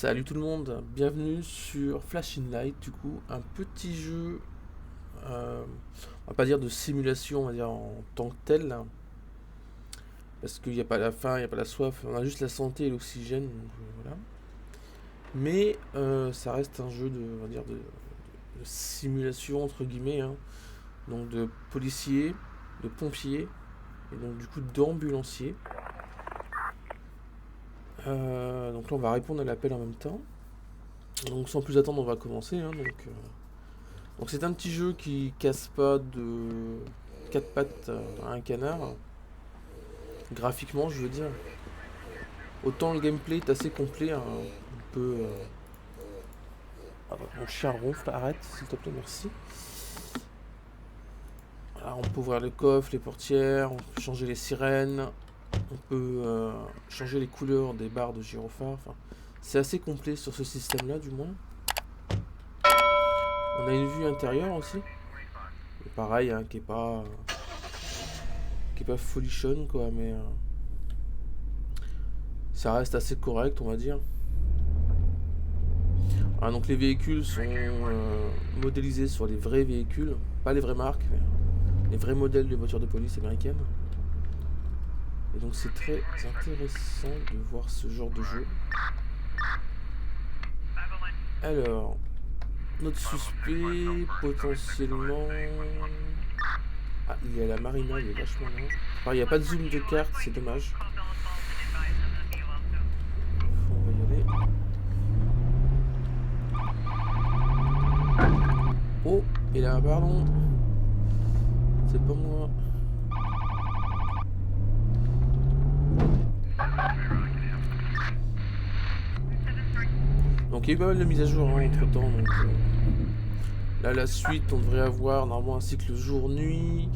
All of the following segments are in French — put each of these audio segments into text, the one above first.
Salut tout le monde, bienvenue sur Flashing Light, du coup, un petit jeu, on va pas dire de simulation, on va dire en tant que tel, hein, parce qu'il n'y a pas la faim, il n'y a pas la soif, on a juste la santé et l'oxygène, donc voilà. Mais ça reste un jeu de, on va dire de simulation entre guillemets, hein, donc de policiers, de pompiers, et donc du coup d'ambulanciers. Donc là on va répondre à l'appel en même temps. Donc sans plus attendre on va commencer, hein, donc c'est un petit jeu qui casse pas de quatre pattes à un canard. Graphiquement, je veux dire. Autant le gameplay est assez complet, hein. On peut. Ah bah, mon chien ronfle, arrête s'il te plaît, merci. Voilà, on peut ouvrir le coffre, les portières, on peut changer les sirènes, on peut changer les couleurs des barres de gyrophare. Enfin, c'est assez complet sur ce système-là, du moins. On a une vue intérieure aussi. Et pareil, hein, qui est pas folichonne, quoi, mais ça reste assez correct, on va dire. Ah, donc les véhicules sont modélisés sur les vrais véhicules, pas les vraies marques, mais les vrais modèles de voitures de police américaines. Et donc c'est très intéressant de voir ce genre de jeu. Alors, notre suspect, potentiellement... Ah, il est à la marina, il est vachement loin. Alors, il n'y a pas de zoom de carte, c'est dommage. On va y aller. Oh, et là, pardon. C'est pas moi. Donc il y a eu pas mal de mises à jour hein, entre temps. Donc, là, la suite, on devrait avoir normalement un cycle jour-nuit.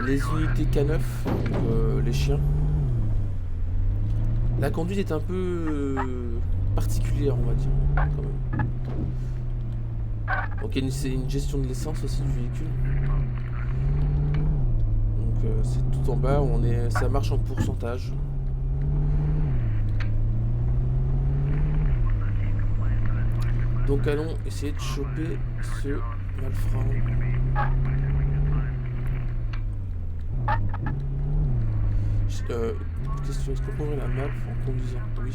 Les unités K9, donc, les chiens. La conduite est un peu particulière, on va dire, quand même. Donc il y a une gestion de l'essence aussi du véhicule. Donc c'est tout en bas, ça marche en pourcentage. Donc allons essayer de choper ce malfrat. Question, est-ce qu'on peut ouvrir la map en conduisant? Oui.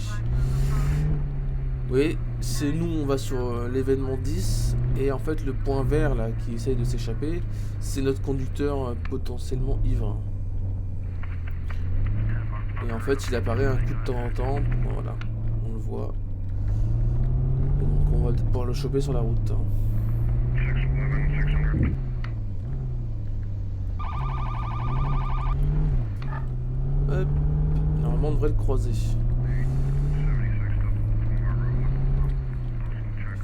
Oui, c'est nous, on va sur l'événement 10, et en fait le point vert là qui essaye de s'échapper, c'est notre conducteur potentiellement ivre. Et en fait il apparaît un coup de temps en temps, voilà, on le voit. Et donc on va pouvoir le choper sur la route. Hop, normalement on devrait le croiser.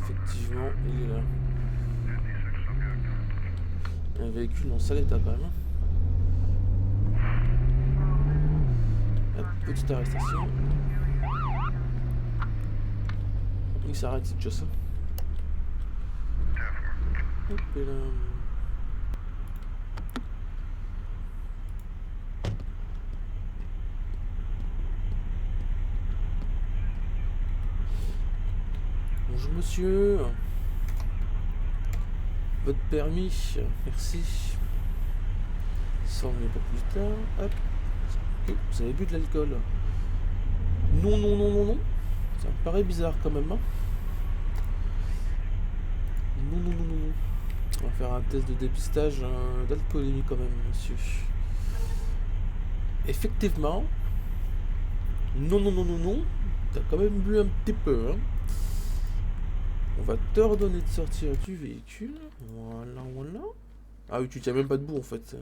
Effectivement, il est là. Un véhicule dans sale état quand même. Hop, petite arrestation. Il s'arrête, c'est déjà ça. Hop, et là. Bonjour monsieur. Votre permis, merci. Ça on est pas plus tard. Hop. Okay. Vous avez bu de l'alcool? Non, non, non, non, non. Ça me paraît bizarre quand même. Hein. Non, non, non, non, non. On va faire un test de dépistage d'alcoolémie quand même, monsieur. Effectivement. Non, non, non, non, non. T'as quand même bu un petit peu. Hein. On va t'ordonner de sortir du véhicule. Voilà, voilà. Ah oui, tu tiens même pas debout en fait.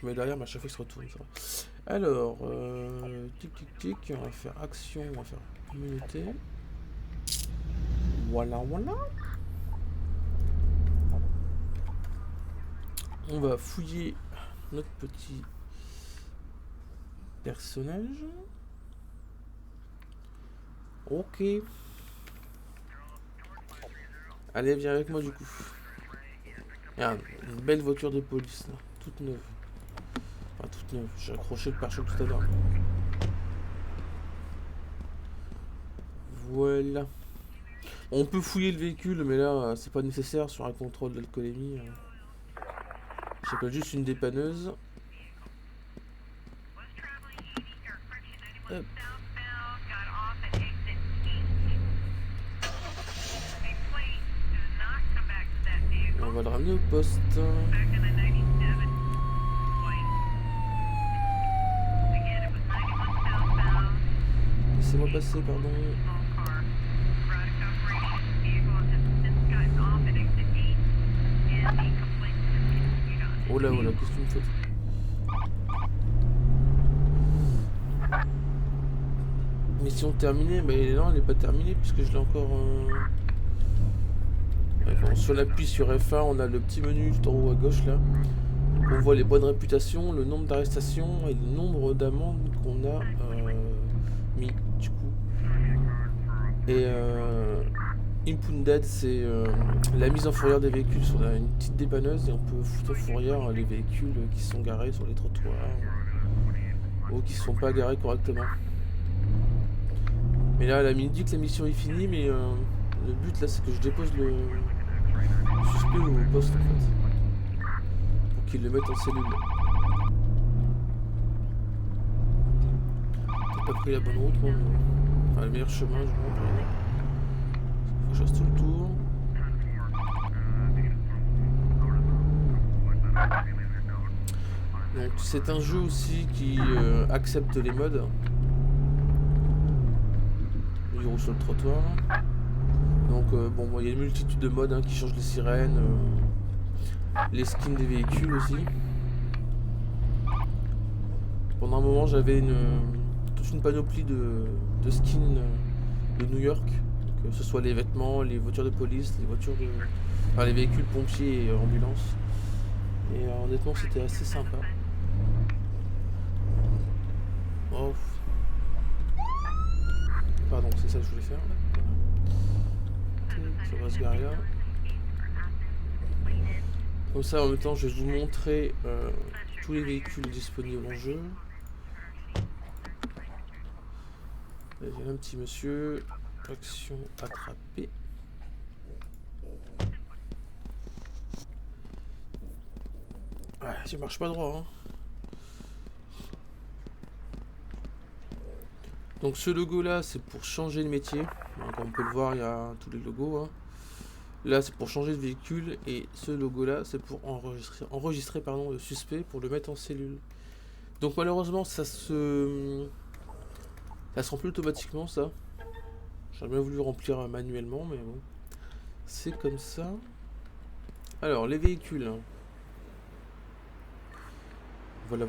Je mets derrière, mais à chaque fois il se retourne. Ça. Alors, tic tic tic, on va faire action, on va faire immunité. Voilà, voilà. On va fouiller notre petit personnage. Ok. Allez, viens avec moi du coup. Regarde, une belle voiture de police là, toute neuve. Enfin, toute neuve, j'ai accroché le pare-choc tout à l'heure. Voilà. On peut fouiller le véhicule, mais là, c'est pas nécessaire sur un contrôle d'alcoolémie. J'appelle juste une dépanneuse. Hop. Et on va le ramener au poste. Laissez-moi passer, pardon. Oh là, qu'est-ce que tu me fais? Mission terminée, mais non, elle n'est pas terminée puisque je l'ai encore. Bon, si on appuie sur F1, on a le petit menu tout en haut à gauche là. Donc on voit les bonnes réputations, le nombre d'arrestations et le nombre d'amendes qu'on a mis du coup. Et Impounded, c'est la mise en fourrière des véhicules. On a une petite dépanneuse et on peut foutre en fourrière les véhicules qui sont garés sur les trottoirs ou qui ne sont pas garés correctement. Mais là, elle me dit que la mission est finie, mais le but là, c'est que je dépose le suspect au poste en fait, pour qu'il le mette en cellule. T'as pas pris la bonne route, moi, mais... enfin le meilleur chemin, je vois. Faut que je fasse tout le tour. Donc c'est un jeu aussi qui accepte les modes. Il roule sur le trottoir. Donc bon, il y a une multitude de modes qui changent les sirènes, les skins des véhicules aussi. Pendant un moment j'avais toute une panoplie de skins de New York, que ce soit les vêtements, les voitures de police, les voitures de... enfin les véhicules pompiers et ambulances. Et honnêtement c'était assez sympa. Oh. Pardon, c'est ça que je voulais faire. Ça va se garer là. Comme ça, en même temps, je vais vous montrer tous les véhicules disponibles en jeu. Il y a un petit monsieur. Action attrapée. Ah, ça marche pas droit. Donc ce logo là, c'est pour changer le métier. Donc, comme on peut le voir, il y a tous les logos. Là, c'est pour changer de véhicule. Et ce logo là, c'est pour enregistrer le suspect pour le mettre en cellule. Donc malheureusement, ça se remplit automatiquement, ça. J'aurais bien voulu remplir manuellement, mais bon. C'est comme ça. Alors, les véhicules. Voilà.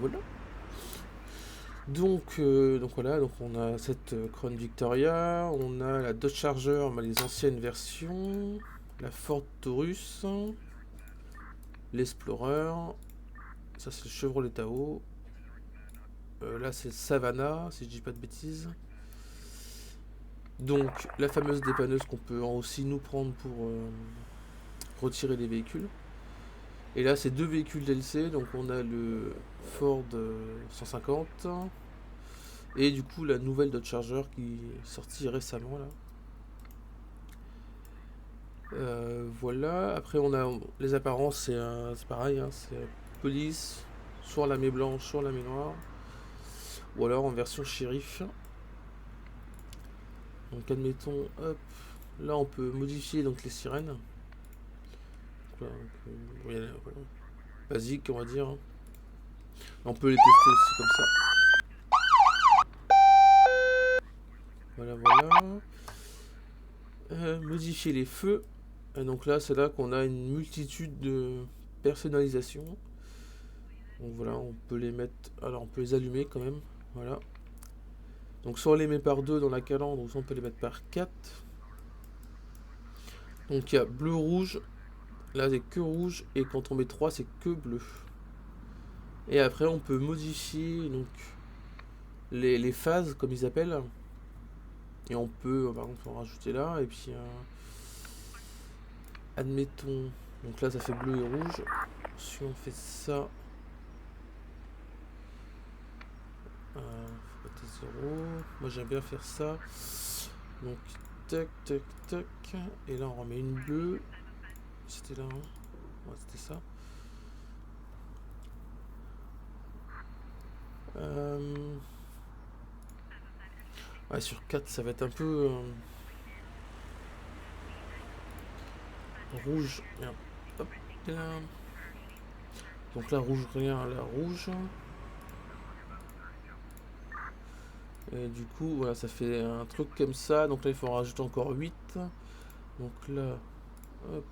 Donc voilà, donc on a cette Crown Victoria, on a la Dodge Charger, les anciennes versions, la Ford Taurus, l'Explorer, ça c'est le Chevrolet Tahoe, là c'est le Savannah, si je dis pas de bêtises. Donc la fameuse dépanneuse qu'on peut aussi nous prendre pour retirer les véhicules. Et là c'est deux véhicules DLC, donc on a le Ford 150 et du coup la nouvelle Dodge Charger qui est sortie récemment là. Voilà, après on a les apparences, c'est pareil, c'est police, soit lamée blanche, soit lamée noire, ou alors en version shérif. Donc admettons, hop, là on peut modifier donc les sirènes. Donc, voilà, basique on va dire. On peut les tester aussi comme ça. Voilà. Modifier les feux. Et donc là c'est là qu'on a une multitude de personnalisation. Donc voilà, on peut les mettre. Alors on peut les allumer quand même. Voilà. Donc soit on les met par 2 dans la calandre, ou soit on peut les mettre par 4. Donc il y a bleu, rouge. Là c'est que rouge. Et quand on met 3 c'est que bleu. Et après on peut modifier donc les phases comme ils appellent. Et on peut par exemple en rajouter là. Et puis admettons. Donc là ça fait bleu et rouge. Si on fait ça. Faut pas 0. Moi j'aime bien faire ça. Donc tac, tac, tac. Et là, on remet une bleue. C'était là, hein. Ouais, c'était ça. Ouais, sur 4, ça va être un peu rouge. Bien. Hop, là. Donc là, rouge, rien, là, rouge. Et du coup, voilà, ça fait un truc comme ça. Donc là, il faut en rajouter encore 8. Donc là, hop.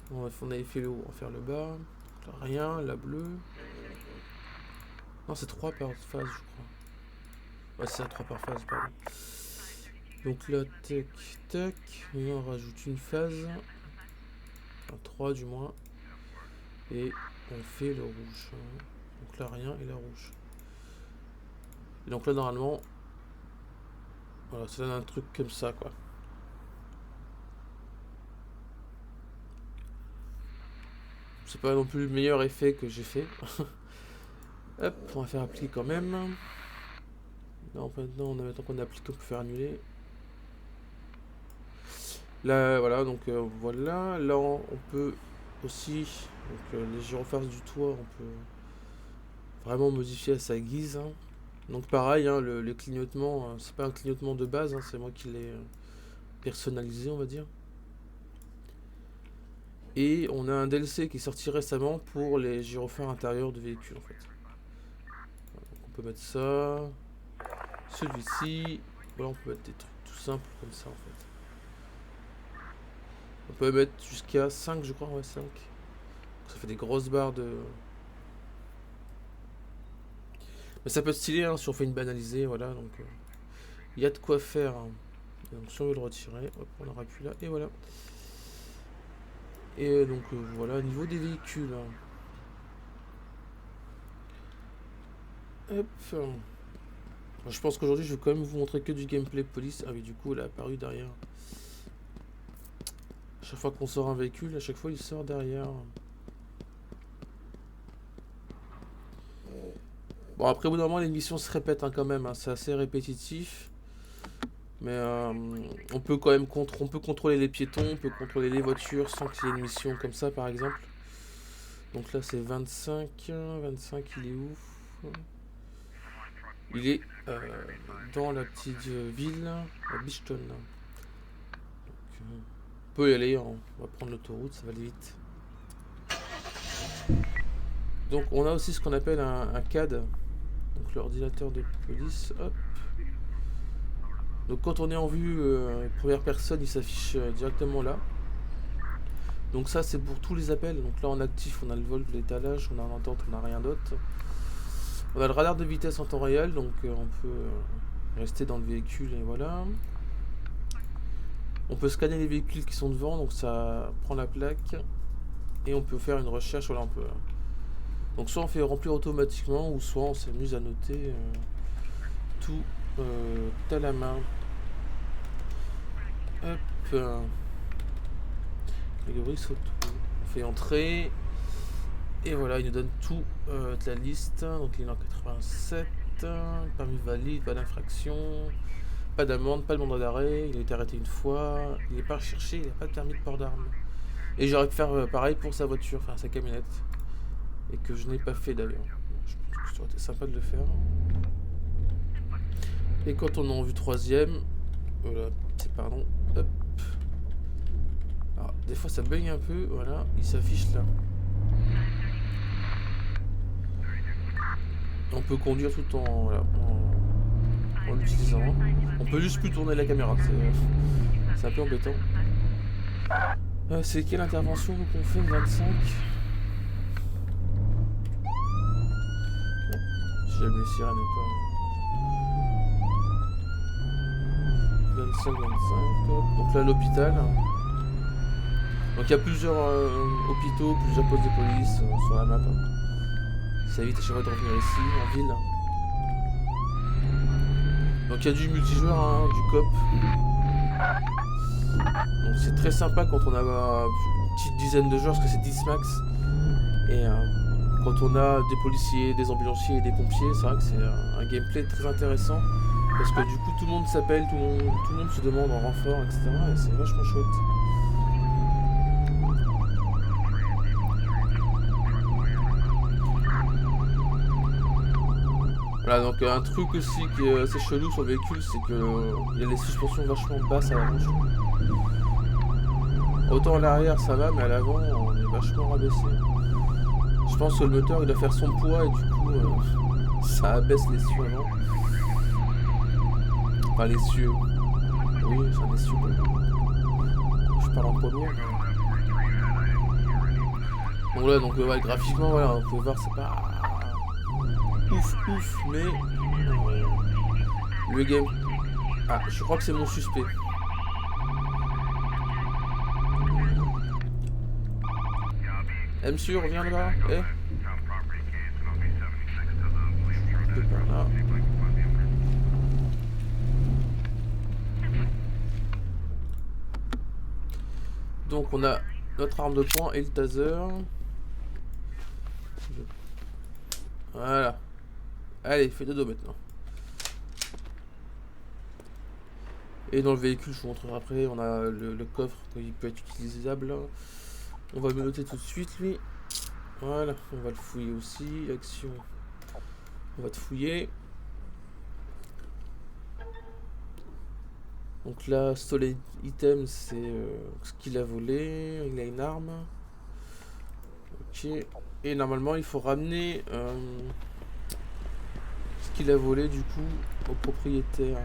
Bon, on avait fait le haut, on va faire le bas. Donc là, rien, la bleue. Non, c'est 3 par phase, je crois. Ouais, c'est 3 par phase, pardon. Donc là, tac, tac. Et on rajoute une phase. Enfin, 3 du moins. Et on fait le rouge. Donc là, rien et la rouge. Et donc là, normalement, voilà, ça donne un truc comme ça, quoi. C'est pas non plus le meilleur effet que j'ai fait. Hop, on va faire appliquer quand même. Non, maintenant, maintenant qu'on a appliqué, on peut faire annuler. Là, voilà, donc voilà. Là, on peut aussi, donc les gyrophares du toit, on peut vraiment modifier à sa guise, hein. Donc pareil, hein, le clignotement, c'est pas un clignotement de base, hein, c'est moi qui l'ai personnalisé, on va dire. Et on a un DLC qui est sorti récemment pour les gyrophares intérieurs de véhicules, en fait. Voilà, donc on peut mettre ça, celui-ci, voilà, on peut mettre des trucs tout simples comme ça, en fait. On peut mettre jusqu'à 5, je crois, ouais, 5. Ça fait des grosses barres de... Mais ça peut être stylé, hein, si on fait une banalisée, voilà, donc... Il y a de quoi faire, hein. Donc si on veut le retirer, hop, on aura plus là, et voilà. Et donc voilà, au niveau des véhicules, hein. Hop. Je pense qu'aujourd'hui, je vais quand même vous montrer que du gameplay police. Ah oui, du coup, elle a apparu derrière. Chaque fois qu'on sort un véhicule, à chaque fois, il sort derrière. Bon, après, au bout d'un moment, les missions se répètent, hein, quand même, hein. C'est assez répétitif. Mais on peut quand même on peut contrôler les piétons, on peut contrôler les voitures sans qu'il y ait une mission comme ça, par exemple. Donc là, c'est 25. 25, il est où? Il est dans la petite ville, à Bishton. Donc, on peut y aller, hein. On va prendre l'autoroute, ça va aller vite. Donc on a aussi ce qu'on appelle un CAD, donc l'ordinateur de police. Hop. Donc quand on est en vue première personne, il s'affiche directement là. Donc ça c'est pour tous les appels. Donc là en actif on a le vol, l'étalage, on a l'entente, on n'a rien d'autre. On a le radar de vitesse en temps réel, donc on peut rester dans le véhicule et voilà. On peut scanner les véhicules qui sont devant, donc ça prend la plaque. Et on peut faire une recherche, voilà, on peut... Donc soit on fait remplir automatiquement, ou soit on s'amuse à noter tout à la main. Hop. Catégorie auto. On fait entrer. Et voilà, il nous donne tout de la liste. Donc il est en 87. Permis valide, pas d'infraction. Pas d'amende, pas de mandat d'arrêt. Il a été arrêté une fois. Il n'est pas recherché, il n'a pas de permis de port d'armes. Et j'aurais pu faire pareil pour sa voiture, enfin sa camionnette. Et que je n'ai pas fait d'ailleurs. Je pense que ça aurait été sympa de le faire. Et quand on est en vue troisième, voilà, c'est pardon, hop. Alors, des fois ça bug un peu, voilà, il s'affiche là. Et on peut conduire tout en, voilà, en l'utilisant. On peut juste plus tourner la caméra, c'est un peu embêtant. C'est quelle intervention qu'on fait? 25. Si jamais les sirènes n'est pas... 25, 25. Donc là l'hôpital. Donc il y a plusieurs hôpitaux, plusieurs postes de police sur la map. Ça évite à chaque fois de revenir ici, en ville. Donc il y a du multijoueur, hein, du coop. Donc c'est très sympa quand on a une petite dizaine de joueurs, parce que c'est 10 max. Et quand on a des policiers, des ambulanciers et des pompiers, c'est vrai que c'est un gameplay très intéressant. Parce que du coup tout le monde s'appelle, tout le monde se demande en renfort, etc. Et c'est vachement chouette. Voilà, donc un truc aussi qui est assez chelou sur le véhicule, c'est que il y a les suspensions vachement basses à l'avant, je trouve. Autant à l'arrière ça va, mais à l'avant on est vachement rabaissé. Je pense que le moteur il doit faire son poids et du coup ça abaisse les cieux avant. Enfin les cieux. Oui, c'est un essieu. Je parle en poids lourd. Donc là, donc ouais, graphiquement, voilà, on peut voir c'est pas ouf, mais le game. Ah, je crois que c'est mon suspect. Monsieur, reviens là-bas. Eh. De par là. Donc on a notre arme de poing et le taser. Voilà. Allez, fais dodo maintenant. Et dans le véhicule, je vous montrerai après, on a le coffre qui peut être utilisable. On va le noter tout de suite, lui. Voilà, on va le fouiller aussi. Action. On va te fouiller. Donc là, stolen item, c'est ce qu'il a volé. Il a une arme. Ok. Et normalement, il faut ramener ce qu'il a volé, du coup, au propriétaire.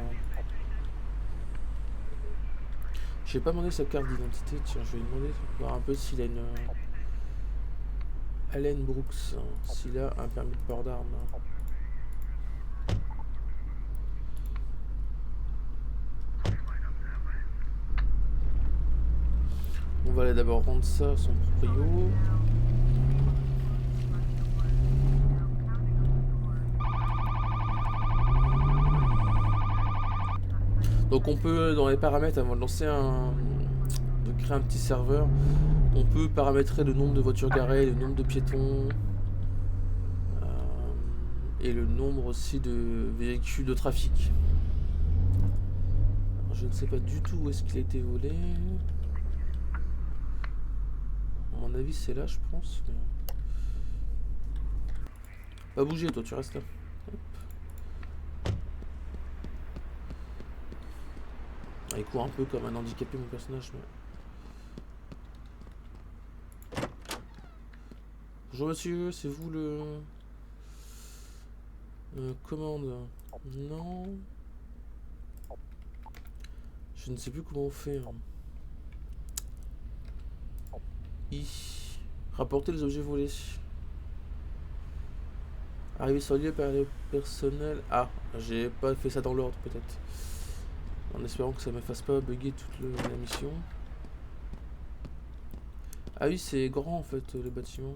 J'ai pas demandé sa carte d'identité. Tiens, je vais lui demander voir un peu s'il a une... Allen Brooks, s'il a un permis de port d'armes. On va aller d'abord rendre ça à son proprio. Donc on peut, dans les paramètres, avant de lancer de créer un petit serveur, on peut paramétrer le nombre de voitures garées, le nombre de piétons, et le nombre aussi de véhicules de trafic. Alors, je ne sais pas du tout où est-ce qu'il a été volé. À mon avis c'est là, je pense. Mais... Pas bouger toi, tu restes là. Il court un peu comme un handicapé mon personnage. Mais... Bonjour monsieur, c'est vous le... commande? Non. Je ne sais plus comment on fait. Rapporter les objets volés. Arriver sur lieu par le personnel. Ah, j'ai pas fait ça dans l'ordre peut-être. En espérant que ça me fasse pas bugger toute la mission. Ah oui, c'est grand en fait le bâtiment.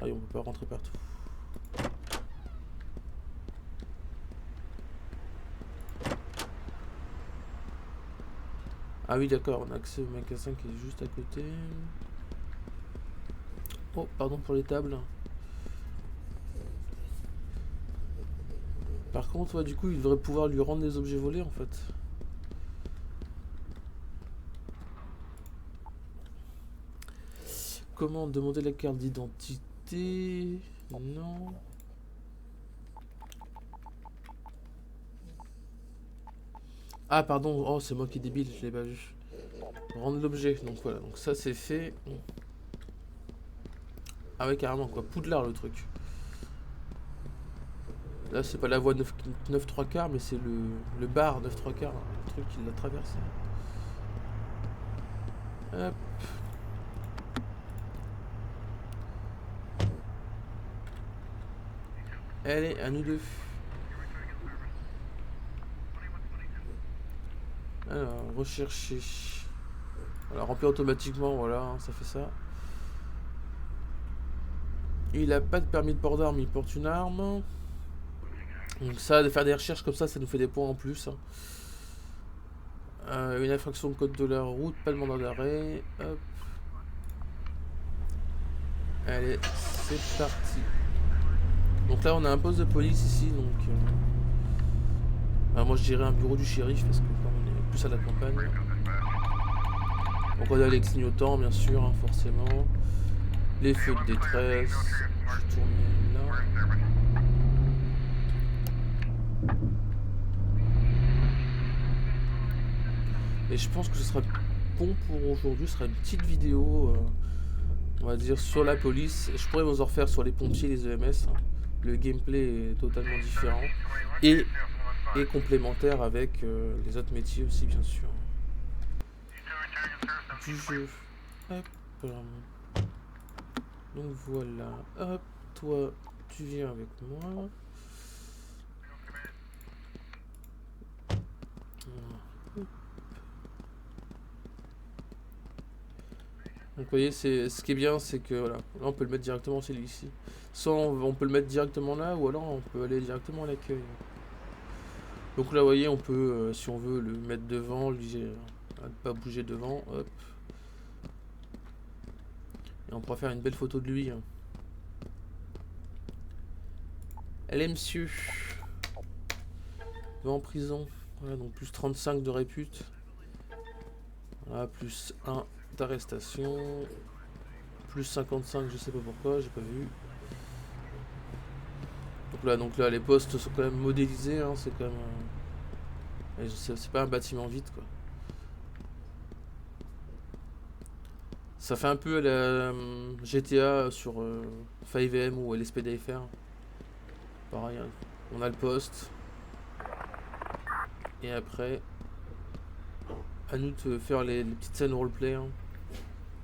Ah oui, on peut pas rentrer partout. Ah oui d'accord, on a accès au magasin qui est juste à côté. Oh, pardon pour les tables. Par contre, ouais, du coup, il devrait pouvoir lui rendre des objets volés en fait. Comment demander la carte d'identité? Non. Ah pardon, oh c'est moi qui est débile, je l'ai pas vu. Rendre l'objet, donc voilà, donc ça c'est fait. Ah ouais carrément quoi, Poudlard le truc. Là c'est pas la voie 9 3 quarts mais c'est le bar 9 3 quarts, le truc qui l'a traversé. Hop. Allez, à nous deux. Alors, rechercher. Voilà, remplir automatiquement, voilà, ça fait ça. Il a pas de permis de port d'armes, il porte une arme. Donc ça, de faire des recherches comme ça nous fait des points en plus. Une infraction de code de la route, pas de mandat d'arrêt. Hop. Allez, c'est parti. Donc là, on a un poste de police ici, donc... Alors moi je dirais un bureau du shérif parce que quand on est plus à la campagne. Donc on a les clignotants bien sûr, hein, forcément. Les feux de détresse. Je vais tourner là. Et je pense que ce sera bon pour aujourd'hui. Ce sera une petite vidéo, on va dire, sur la police. Je pourrais vous en refaire sur les pompiers et les EMS. Hein. Le gameplay est totalement différent. Et complémentaire avec les autres métiers aussi, bien sûr. Du jeu. Hop. Donc voilà. Hop. Toi, tu viens avec moi. Donc vous voyez, ce qui est bien, c'est que voilà, là on peut le mettre directement celui-ci. Soit on peut le mettre directement là, ou alors on peut aller directement à l'accueil. Donc là vous voyez, on peut, si on veut, le mettre devant, lui dire à ne pas bouger devant, hop. Et on pourra faire une belle photo de lui. Hein. Allez monsieur. Va en prison. Voilà, donc plus 35 de répute. Voilà, plus 1 d'arrestation. Plus 55, je sais pas pourquoi, j'ai pas vu. Donc là, les postes sont quand même modélisés, hein, c'est quand même... c'est pas un bâtiment vide, quoi. Ça fait un peu la GTA sur 5M ou LSPDFR. Pareil, hein. On a le poste. Et après, à nous de faire les petites scènes roleplay. Hein.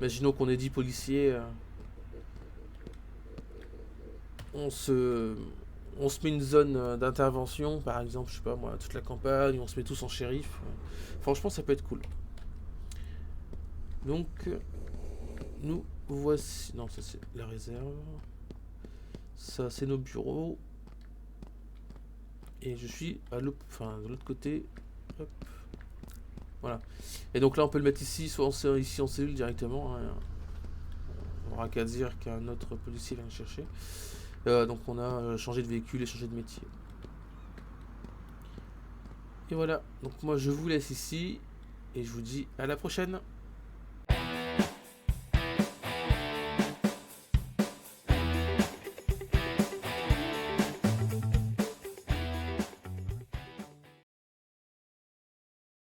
Imaginons qu'on est 10 policiers. On se met une zone d'intervention, par exemple, je sais pas moi, toute la campagne, on se met tous en shérif. Franchement, ça peut être cool. Donc, nous voici. Non, ça c'est la réserve. Ça, c'est nos bureaux. Et je suis à de l'autre côté. Hop. Voilà. Et donc là, on peut le mettre ici, soit ici en cellule directement. Hein. On aura qu'à dire qu'un autre policier vient le chercher. Donc on a changé de véhicule et changé de métier. Et voilà. Donc moi, je vous laisse ici. Et je vous dis à la prochaine.